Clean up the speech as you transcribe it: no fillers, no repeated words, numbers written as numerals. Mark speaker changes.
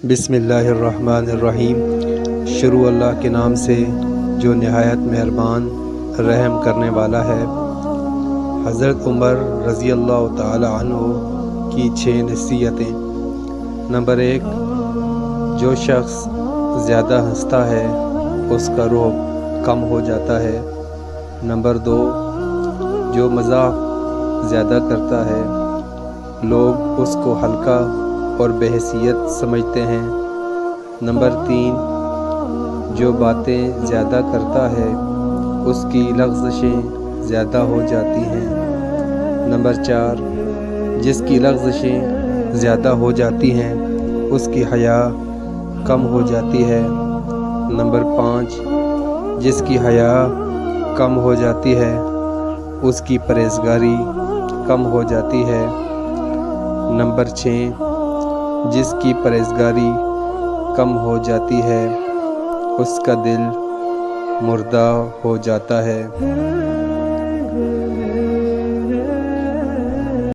Speaker 1: بسم اللہ الرحمن الرحیم۔ شروع اللہ کے نام سے جو نہایت مہربان رحم کرنے والا ہے۔ حضرت عمر رضی اللہ تعالی عنہ کی 6 نصیحتیں۔ نمبر 1، جو شخص زیادہ ہنستا ہے اس کا رعب کم ہو جاتا ہے۔ نمبر 2، جو مزاح زیادہ کرتا ہے لوگ اس کو ہلکا اور بے حیثیت سمجھتے ہیں۔ نمبر 3، جو باتیں زیادہ کرتا ہے اس کی لغزشیں زیادہ ہو جاتی ہیں۔ نمبر 4، جس کی لغزشیں زیادہ ہو جاتی ہیں اس کی حیا کم ہو جاتی ہے۔ نمبر 5، جس کی حیا کم ہو جاتی ہے اس کی پرہیزگاری کم ہو جاتی ہے۔ نمبر 6، جس کی پرہیزگاری کم ہو جاتی ہے اس کا دل مردہ ہو جاتا ہے۔